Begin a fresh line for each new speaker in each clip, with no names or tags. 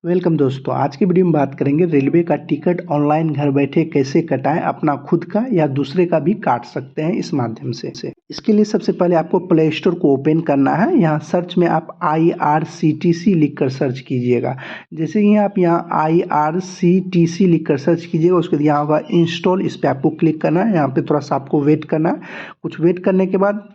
Welcome दोस्तों, आज की वीडियो में बात करेंगे रेलवे का टिकट ऑनलाइन घर बैठे कैसे कटाएं। अपना खुद का या दूसरे का भी काट सकते हैं इस माध्यम से। इसके लिए सबसे पहले आपको प्ले स्टोर को ओपन करना है। यहाँ सर्च में आप IRCTC लिखकर सर्च कीजिएगा। जैसे ही आप यहाँ IRCTC लिखकर सर्च कीजिएगा, उसके बाद यहाँ होगा इंस्टॉल, इस पर आपको क्लिक करना है। यहाँ पे थोड़ा सा आपको वेट करना है। कुछ वेट करने के बाद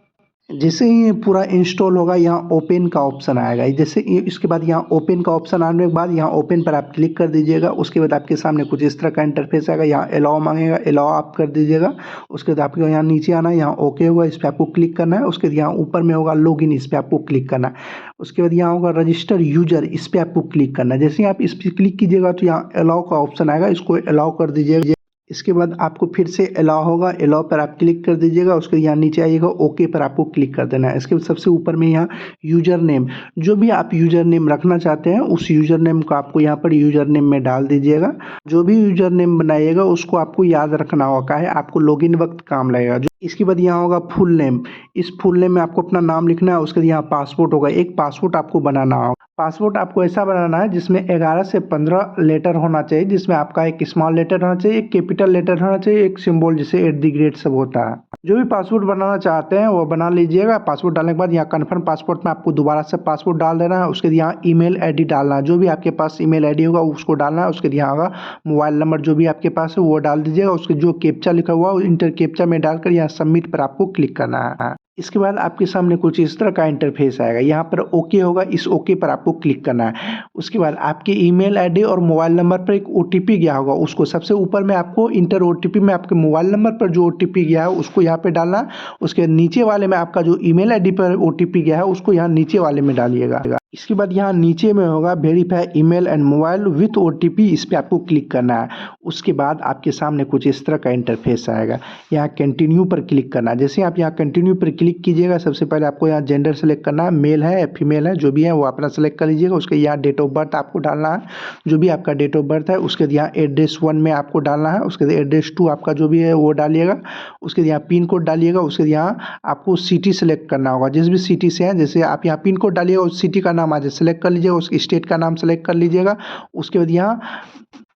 जैसे ही ये पूरा इंस्टॉल होगा, यहाँ ओपन का ऑप्शन आएगा। जैसे इसके बाद यहाँ ओपन का ऑप्शन आने के बाद यहाँ ओपन पर आप क्लिक कर दीजिएगा। उसके बाद आपके सामने कुछ इस तरह का इंटरफेस आएगा। यहाँ अलाउ मांगेगा, अलाउ आप कर दीजिएगा। उसके बाद आपको यहाँ नीचे आना है, यहाँ ओके होगा, इस पर आपको क्लिक करना है। उसके बाद यहाँ ऊपर में होगा लॉगिन, इस पर आपको क्लिक करना है। उसके बाद यहाँ होगा रजिस्टर यूजर, इस पर आपको क्लिक करना है। जैसे ही आप इस पर क्लिक कीजिएगा तो यहाँ अलाउ का ऑप्शन आएगा, इसको अलाउ कर दीजिएगा। इसके बाद आपको फिर से अलाउ होगा, अलाउ पर आप क्लिक कर दीजिएगा। उसके यहाँ नीचे आइएगा, ओके पर आपको क्लिक कर देना है। इसके बाद सबसे ऊपर में यहाँ यूजर नेम, जो भी आप यूजर नेम रखना चाहते हैं उस यूजर नेम को आपको यहाँ पर यूजर नेम में डाल दीजिएगा। जो भी यूजर नेम बनाइएगा उसको आपको याद रखना होगा, है आपको लॉगिन वक्त काम लगेगा। इसके बाद यहाँ होगा फुल नेम, इस फुल नेम में आपको अपना नाम लिखना है। उसके बाद यहाँ पासपोर्ट होगा, एक पासपोर्ट आपको बनाना होगा। पासपोर्ट आपको ऐसा बनाना है जिसमें 11 से 15 लेटर होना चाहिए, जिसमें आपका एक स्मॉल लेटर होना चाहिए, एक कैपिटल लेटर होना चाहिए, एक सिंबल जैसे @ सब होता है। जो भी पासपोर्ट बनाना चाहते हैं वो बना लीजिएगा। पासपोर्ट डालने के बाद यहाँ कन्फर्म पासपोर्ट में आपको दोबारा से पासपोर्ट डाल देना है। उसके बाद यहाँ ईमेल ID डालना है, जो भी आपके पास ईमेल ID होगा उसको डालना है। उसके बाद यहाँ होगा मोबाइल नंबर, जो भी आपके पास है वो डाल दीजिएगा। उसके जो कैप्चा लिखा हुआ है इंटर कैप्चा में डालकर यहाँ सबमिट पर आपको क्लिक करना है। इसके बाद आपके सामने कुछ इस तरह का इंटरफेस आएगा। यहाँ पर ओके होगा, इस ओके पर आपको क्लिक करना है। उसके बाद आपके ईमेल ID और मोबाइल नंबर पर एक OTP गया होगा, उसको सबसे ऊपर में आपको इंटर OTP में आपके मोबाइल नंबर पर जो OTP गया है उसको यहाँ पे डालना। उसके नीचे वाले में आपका जो ईमेल ID पर OTP गया है उसको यहाँ नीचे वाले में डालिएगा। इसके बाद यहाँ नीचे में होगा verify email and mobile with OTP, इस पर आपको क्लिक करना है। उसके बाद आपके सामने कुछ इस तरह का इंटरफेस आएगा। यहाँ कंटिन्यू पर क्लिक करना है। जैसे आप यहाँ कंटिन्यू पर क्लिक कीजिएगा, सबसे पहले आपको यहाँ जेंडर सेलेक्ट करना है, मेल है या फीमेल है, जो भी है वो अपना सेलेक्ट कर लीजिएगा। उसके यहाँ डेट ऑफ बर्थ आपको डालना है, जो भी आपका डेट ऑफ बर्थ है। उसके बाद यहाँ एड्रेस 1 में आपको डालना है। उसके बाद एड्रेस 2 आपका जो भी है वो डालिएगा। उसके बाद यहाँ पिन कोड डालिएगा। उसके बाद यहाँ आपको सिटी सेलेक्ट करना होगा, जिस भी सिटी से है। जैसे आप यहाँ पिन कोड डालिएगा, उस सिटी का नाम आज सेलेक्ट कर लीजिएगा, उस स्टेट का नाम सेलेक्ट कर लीजिएगा। उसके बाद यहाँ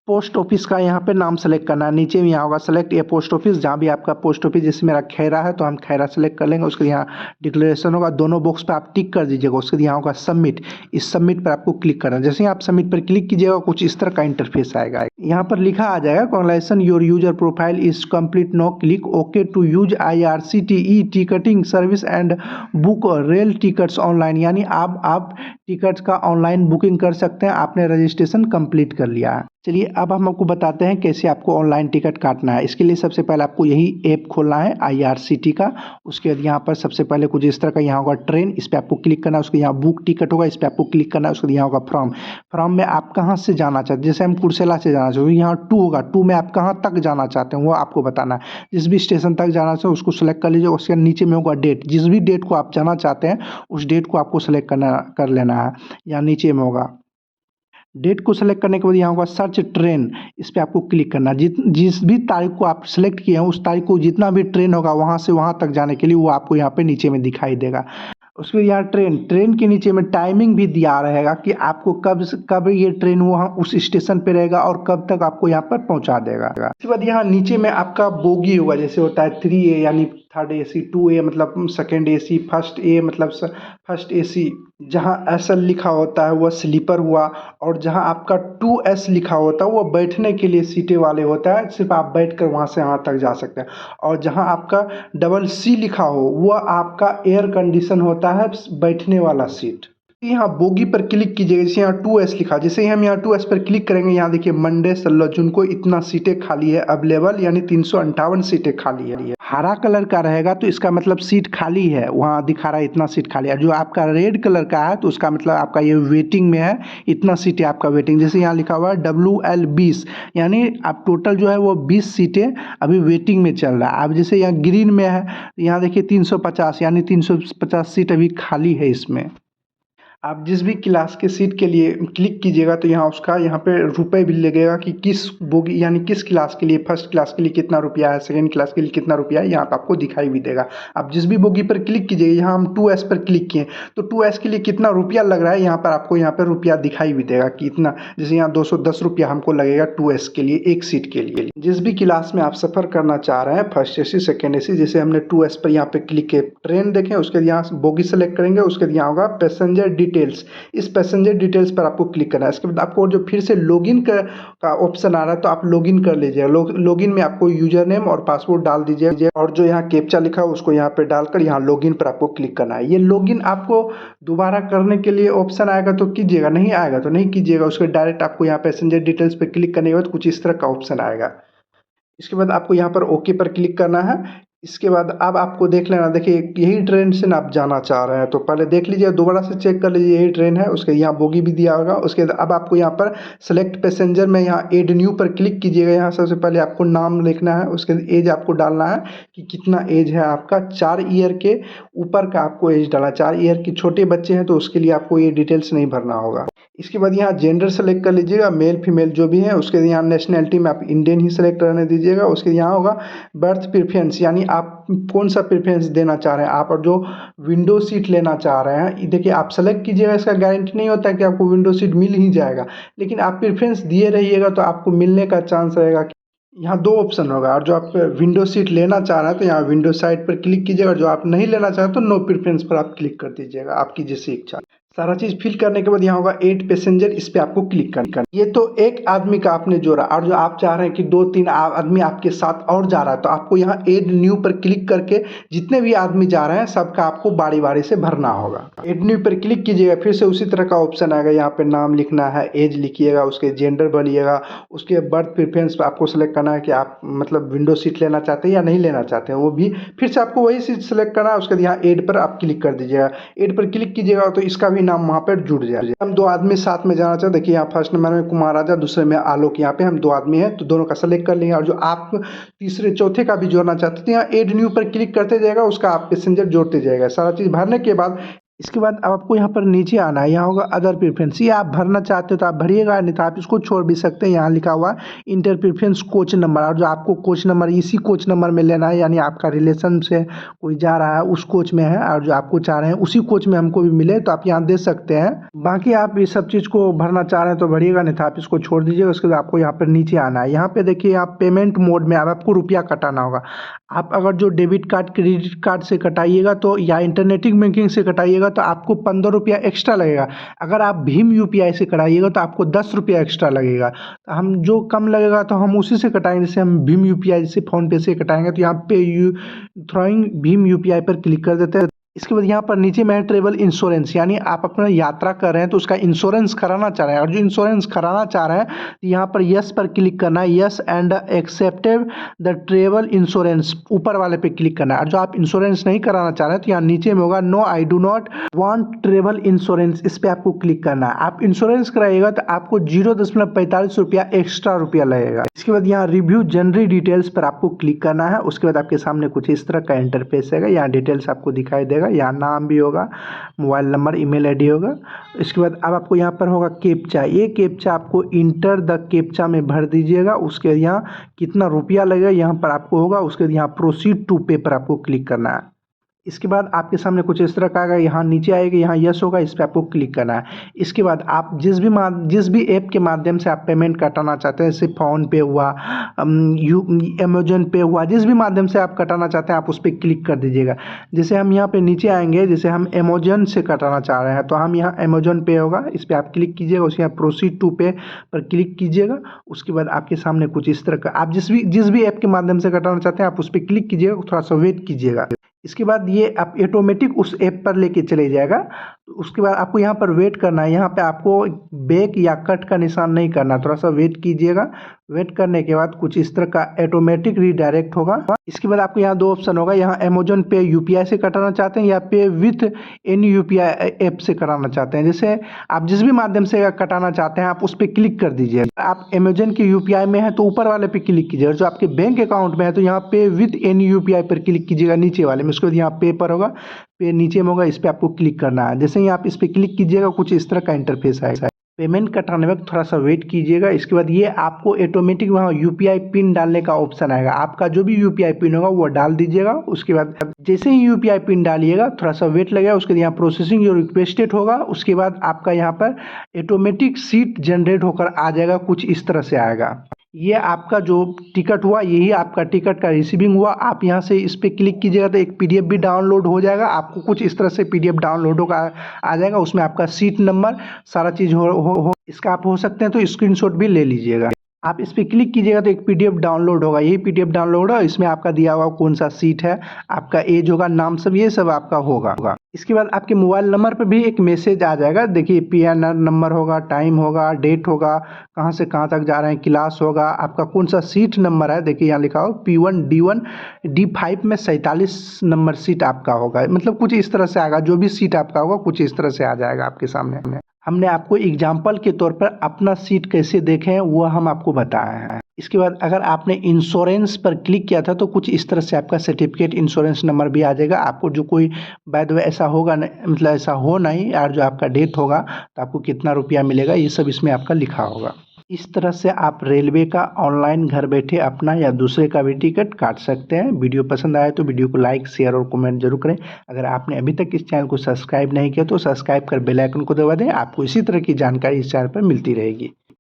पोस्ट ऑफिस का यहाँ पे नाम सेलेक्ट करना है। नीचे में यहाँ होगा सेलेक्ट ए पोस्ट ऑफिस, जहाँ भी आपका पोस्ट ऑफिस, जैसे मेरा खैरा है तो हम खैरा सेलेक्ट कर लेंगे। उसके यहाँ डिक्लेरेशन होगा, दोनों बॉक्स पे आप टिक कर दीजिएगा। उसके यहाँ होगा सबमिट, इस सबमिट पर आपको क्लिक करना है। जैसे ही आप सबमिट पर क्लिक कीजिएगा कुछ इस तरह का इंटरफेस आएगा। यहाँ पर लिखा आ जाएगा congratulation your user profile is complete, no click okay to use IRCTE ticketing service and book rail tickets online, यानी आप टिकट्स का ऑनलाइन बुकिंग कर सकते हैं। आपने रजिस्ट्रेशन कंप्लीट कर लिया है। चलिए अब हम आपको बताते हैं कैसे आपको ऑनलाइन टिकट काटना है। इसके लिए सबसे पहले आपको यही ऐप खोलना है IRCTC का। उसके बाद यहाँ पर सबसे पहले कुछ इस तरह का यहाँ होगा ट्रेन, इस पर आपको क्लिक करना है। उसके यहाँ बुक टिकट होगा, इस पर आपको क्लिक करना है। उसके यहाँ होगा फ्रॉम में आप कहाँ से जाना चाहते हैं। जैसे हम कुर्सेला से जाना चाहते हैं, यहाँ 2 होगा, 2 में आप कहाँ तक जाना चाहते हैं वो आपको बताना है। जिस भी स्टेशन तक जाना चाहते हैं उसको सेलेक्ट कर लीजिए। उसके नीचे में होगा डेट, जिस भी डेट को आप जाना चाहते हैं उस डेट को आपको सेलेक्ट कर लेना है। यहाँ नीचे में होगा डेट को सेलेक्ट करने के बाद यहाँ होगा सर्च ट्रेन, इस पर आपको क्लिक करना है। जिस भी तारीख को आप सेलेक्ट किए हैं उस तारीख को जितना भी ट्रेन होगा वहाँ से वहाँ तक जाने के लिए वो आपको यहाँ पे नीचे में दिखाई देगा। उसके बाद यहाँ ट्रेन के नीचे में टाइमिंग भी दिया रहेगा कि आपको कब ये ट्रेन वहाँ उस स्टेशन पे रहेगा और कब तक आपको यहाँ पर पहुँचा देगा। उसके बाद यहाँ नीचे में आपका बोगी होगा, जैसे होता है 3A यानी थर्ड AC, 2A मतलब सेकेंड AC, फर्स्ट A मतलब फर्स्ट AC। जहाँ SL लिखा होता है वह स्लीपर हुआ, और जहाँ आपका 2S लिखा होता है वो बैठने के लिए सीटें वाले होता है, सिर्फ आप बैठ कर वहाँ से वहाँ तक जा सकते हैं। और जहाँ आपका CC लिखा हो वह आपका एयर कंडीशन होता है, बैठने वाला सीट। यहाँ बोगी पर क्लिक कीजिएगा, जैसे यहाँ 2S लिखा, जैसे ही हम यहाँ 2S पर क्लिक करेंगे यहाँ देखिए मंडे 16 जून को इतना सीटें खाली है अवेलेबल, यानी 358 सीटें खाली है। हरा कलर का रहेगा तो इसका मतलब सीट खाली है, वहाँ दिखा रहा है इतना सीट खाली है। जो आपका रेड कलर का है तो उसका मतलब आपका ये वेटिंग में है, इतना सीटें आपका वेटिंग। जैसे यहाँ लिखा हुआ है WL 20, यानी आप टोटल जो है वो 20 सीटें अभी वेटिंग में चल रहा है। अब जैसे यहाँ ग्रीन में है, यहाँ देखिए 350, यानी 350 सीट अभी खाली है इसमें। आप जिस भी क्लास के सीट के लिए क्लिक कीजिएगा तो यहाँ उसका यहाँ पे रुपए भी लगेगा कि किस बोगी यानी किस क्लास के लिए, फर्स्ट क्लास के लिए कितना रुपया है, सेकंड क्लास के लिए कितना रुपया है, यहाँ पे आपको दिखाई भी देगा। आप जिस भी बोगी पर क्लिक कीजिएगा, यहाँ हम 2S पर क्लिक किए तो 2S के लिए कितना रुपया लग रहा है यहाँ पर आपको यहाँ पर रुपया दिखाई भी देगा कि इतना, जैसे यहाँ 210 रुपया हमको लगेगा 2S के लिए, एक सीट के लिए। जिस भी क्लास में आप सफ़र करना चाह रहे हैं, फर्स्ट AC सेकेंड AC, जैसे हमने 2S पर यहाँ पे क्लिक किए, ट्रेन देखें, उसके बाद यहाँ बोगी सेलेक्ट करेंगे, उसके बाद यहाँ होगा पैसेंजर डिटेल्स। इस पैसेंजर डिटेल्स पर आपको क्लिक करना है। इसके बाद आपको जो फिर से लॉगिन का ऑप्शन आ रहा है तो आप लॉगिन कर लीजिएगा। लॉगिन में आपको यूजर नेम और पासवर्ड डाल दीजिए और जो यहाँ कैप्चा लिखा है उसको यहाँ पे डालकर यहाँ लॉगिन पर आपको क्लिक करना है। ये लॉगिन आपको दोबारा करने के लिए ऑप्शन आएगा तो कीजिएगा, नहीं आएगा तो नहीं कीजिएगा। उसके डायरेक्ट आपको यहाँ पैसेंजर डिटेल्स पर क्लिक करने के बाद कुछ इस तरह का ऑप्शन आएगा। इसके बाद आपको यहाँ पर ओके पर क्लिक करना है। इसके बाद अब आपको देख लेना, देखिए यही ट्रेन से ना आप जाना चाह रहे हैं तो पहले देख लीजिए, दोबारा से चेक कर लीजिए यही ट्रेन है। उसके यहाँ बोगी भी दिया होगा। उसके बाद अब आपको यहाँ पर सेलेक्ट पैसेंजर में यहाँ एड न्यू पर क्लिक कीजिएगा। यहाँ सबसे पहले आपको नाम लिखना है, उसके बाद एज आपको डालना है कि कितना एज है आपका। 4 ईयर के ऊपर का आपको एज डालना है। 4 ईयर के छोटे बच्चे हैं तो उसके लिए आपको ये डिटेल्स नहीं भरना होगा। इसके बाद यहाँ जेंडर सेलेक्ट कर लीजिएगा, मेल फीमेल जो भी है। उसके यहाँ नेशनैलिटी में आप इंडियन ही सेलेक्ट करने दीजिएगा। उसके यहाँ होगा बर्थ प्रेफरेंस, यानी आप कौन सा प्रेफरेंस देना चाह रहे हैं। आप और जो विंडो सीट लेना चाह रहे हैं, देखिए आप सेलेक्ट कीजिएगा, इसका गारंटी नहीं होता है कि आपको विंडो सीट मिल ही जाएगा, लेकिन आप प्रेफरेंस दिए रहिएगा तो आपको मिलने का चांस रहेगा। यहाँ 2 ऑप्शन होगा, और जो आप विंडो सीट लेना चाह रहे हैं तो यहाँ विंडो साइड पर क्लिक कीजिएगा, और जो आप नहीं लेना चाहते तो नो प्रेफरेंस पर आप क्लिक कर दीजिएगा, आपकी जैसी इच्छा। सारा चीज़ फिल करने के बाद यहाँ होगा 8 पैसेंजर, इस पे आपको क्लिक करना। ये तो एक आदमी का आपने जोड़ा, और जो आप चाह रहे हैं कि 2-3 आदमी आपके साथ और जा रहा है तो आपको यहाँ एड न्यू पर क्लिक करके जितने भी आदमी जा रहे हैं सबका आपको बारी बारी से भरना होगा। एड न्यू पर क्लिक कीजिएगा, फिर से उसी तरह का ऑप्शन आएगा। यहाँ पे नाम लिखना है, एज लिखिएगा, उसके जेंडर भरिएगा, उसके बर्थ प्रेफरेंस पर आपको सेलेक्ट करना है कि आप मतलब विंडो सीट लेना चाहते हैं या नहीं लेना चाहते हैं, वो भी फिर से आपको वही सीट सेलेक्ट करना है। उसके बाद यहाँ एड पर आप क्लिक कर दीजिएगा। एड पर क्लिक कीजिएगा तो इसका भी नाम वहाँ पर जुड़ जाए। हम 2 आदमी साथ में जाना चाहते हैं, देखिए यहाँ फर्स्ट नंबर में कुमार राजा, दूसरे में आलोक। यहाँ पे हम 2 आदमी हैं तो दोनों का सेलेक्ट कर लेंगे, और जो आप तीसरे चौथे का भी जोड़ना चाहते हैं यहाँ एड न्यू पर क्लिक करते जाएगा, उसका आप पैसेंजर जोड़ते जाएगा। सारा चीज़ भरने के बाद इसके बाद अब आपको यहाँ पर नीचे आना है, यहाँ होगा अदर प्रेफरेंस। ये आप भरना चाहते हो तो आप भरिएगा, नहीं तो आप इसको छोड़ भी सकते हैं। यहाँ लिखा हुआ है इंटर प्रेफरेंस कोच नंबर, और जो आपको कोच नंबर इसी कोच नंबर में लेना है, यानी आपका रिलेशन से कोई जा रहा है उस कोच में है, और जो आपको चाह रहे हैं उसी कोच में हमको भी मिले तो आप यहाँ दे सकते हैं। बाकी आप इस सब चीज़ को भरना चाह रहे हैं तो भरिएगा, नहीं तो आप इसको छोड़ दीजिएगा। उसके बाद आपको यहाँ पर नीचे आना है। यहाँ पे देखिए यहाँ पेमेंट मोड में अब आपको रुपया कटाना होगा। आप अगर जो डेबिट कार्ड क्रेडिट कार्ड से कटाइएगा तो या इंटरनेटिंग बैंकिंग से कटाइएगा तो आपको 15 रुपया एक्स्ट्रा लगेगा। अगर आप भीम UPI से कराइएगा तो आपको 10 रुपया एक्स्ट्रा लगेगा। तो हम जो कम लगेगा तो हम उसी से कटाएंगे, जैसे हम भीम UPI से फ़ोनपे से कटाएंगे तो यहाँ पे थ्रोइंग भीम UPI पर क्लिक कर देते हैं। इसके बाद यहाँ पर नीचे में है ट्रेवल इंश्योरेंस, यानी आप अपना यात्रा कर रहे हैं तो उसका इंश्योरेंस कराना चाह रहे हैं, और जो इंश्योरेंस कराना चाह रहे हैं तो यहाँ पर यस पर क्लिक करना है। Yes and accepted the travel insurance, ऊपर वाले पे क्लिक करना है। और जो आप इंश्योरेंस नहीं कराना चाह रहे हैं तो यहाँ नीचे में होगा no I do not want travel insurance, इस पर आपको क्लिक करना है। आप इंश्योरेंस कराइएगा तो आपको 0.45 रुपया एक्स्ट्रा रुपया लगेगा। इसके बाद यहाँ रिव्यू जनरल डिटेल्स पर आपको क्लिक करना है। उसके बाद आपके सामने कुछ इस तरह का इंटरफेस है, यहाँ डिटेल्स आपको दिखाई देगा। यहाँ नाम भी होगा, मोबाइल नंबर, ईमेल आईडी होगा। इसके बाद अब आपको यहाँ पर होगा कैप्चा। ये कैप्चा आपको इंटर द कैप्चा में भर दीजिएगा। उसके यहाँ कितना रुपया लगेगा यहाँ पर आपको होगा। उसके बाद यहाँ प्रोसीड टू पे पर आपको क्लिक करना है। इसके बाद आपके सामने कुछ इस तरह का आएगा, यहाँ नीचे आएगा, यहाँ यस होगा, इस पर आपको क्लिक करना है। इसके बाद आप जिस भी ऐप के माध्यम से आप पेमेंट कटाना चाहते हैं, जैसे फ़ोन पे हुआ, अमेजन पे हुआ, जिस भी माध्यम से आप कटाना चाहते हैं आप उस पर क्लिक कर दीजिएगा। जैसे हम यहाँ पे नीचे आएंगे, जैसे हम अमेजन से कटाना चाह रहे हैं तो हम यहाँ अमेजन पे होगा, इस पर आप क्लिक कीजिएगा। उसके यहाँ प्रोसीड टू पे पर क्लिक कीजिएगा। उसके बाद आपके सामने कुछ इस तरह का, आप जिस भी ऐप के माध्यम से कटाना चाहते हैं आप उस पर क्लिक कीजिएगा, थोड़ा सा वेट कीजिएगा। इसके बाद ये आप ऑटोमेटिक उस ऐप पर लेके चले जाएगा। उसके बाद आपको यहाँ पर वेट करना है। यहाँ पे आपको बैक या कट का निशान नहीं करना, थोड़ा सा वेट कीजिएगा। वेट करने के बाद कुछ इस तरह का ऑटोमेटिक रीडायरेक्ट होगा। इसके बाद आपको यहाँ दो ऑप्शन होगा, यहाँ अमेजोन पे यूपीआई से कटाना चाहते हैं या पे विथ एनी यूपीआई ऐप से कराना चाहते हैं। जैसे आप जिस भी माध्यम से कटाना चाहते हैं आप उस पर क्लिक कर दीजिए। आप अमेजोन के यूपीआई में है तो ऊपर वाले पे क्लिक कीजिएगा, जो आपके बैंक अकाउंट में है तो यहाँ पे विथ एनी यूपीआई पर क्लिक कीजिएगा नीचे वाले में। उसके बाद यहाँ पे पर होगा, पे नीचे में होगा, इस पर आपको क्लिक करना है। जैसे ही आप इस पर क्लिक कीजिएगा कुछ इस तरह का इंटरफेस आएगा। पेमेंट कटाने वक्त थोड़ा सा वेट कीजिएगा। इसके बाद ये आपको ऑटोमेटिक वहाँ यूपीआई पिन डालने का ऑप्शन आएगा। आपका जो भी यूपीआई पिन होगा वो डाल दीजिएगा। उसके बाद जैसे ही यूपीआई पिन डालिएगा थोड़ा सा वेट लगेगा। उसके बाद यहाँ प्रोसेसिंग जो रिक्वेस्टेड होगा, उसके बाद आपका यहाँ पर ऑटोमेटिक सीट जनरेट होकर आ जाएगा, कुछ इस तरह से आएगा। ये आपका जो टिकट हुआ, यही आपका टिकट का रिसीविंग हुआ। आप यहाँ से इस पर क्लिक कीजिएगा तो एक पीडीएफ भी डाउनलोड हो जाएगा। आपको कुछ इस तरह से पीडीएफ डाउनलोड होकर आ जाएगा। उसमें आपका सीट नंबर सारा चीज़ हो इसका आप हो सकते हैं तो स्क्रीनशॉट भी ले लीजिएगा। आप इस पर क्लिक कीजिएगा तो एक पीडीएफ डाउनलोड होगा, यही पीडीएफ डाउनलोड होगा। इसमें आपका दिया हुआ कौन सा सीट है, आपका एज होगा, नाम सब ये सब आपका होगा। इसके बाद आपके मोबाइल नंबर पर भी एक मैसेज आ जाएगा। देखिए पीएनआर नंबर होगा, टाइम होगा, डेट होगा, कहाँ से कहाँ तक जा रहे हैं, क्लास होगा, आपका कौन सा सीट नंबर है। देखिए यहाँ लिखा हो P1 D1 D5 में 47 नंबर सीट आपका होगा। मतलब कुछ इस तरह से आएगा, जो भी सीट आपका होगा कुछ इस तरह से आ जाएगा आपके सामने। हमने आपको एग्जाम्पल के तौर पर अपना सीट कैसे देखें वो हम आपको बताए हैं। इसके बाद अगर आपने इंश्योरेंस पर क्लिक किया था तो कुछ इस तरह से आपका सर्टिफिकेट इंश्योरेंस नंबर भी आ जाएगा। आपको जो कोई बाय द वे ऐसा होगा मतलब ऐसा हो नहीं यार, जो आपका डेथ होगा तो आपको कितना रुपया मिलेगा ये सब इसमें आपका लिखा होगा। इस तरह से आप रेलवे का ऑनलाइन घर बैठे अपना या दूसरे का भी टिकट काट सकते हैं। वीडियो पसंद आए तो वीडियो को लाइक, शेयर और कमेंट जरूर करें। अगर आपने अभी तक इस चैनल को सब्सक्राइब नहीं किया तो सब्सक्राइब कर बेल आइकन को दबा दें। आपको इसी तरह की जानकारी इस चैनल पर मिलती रहेगी।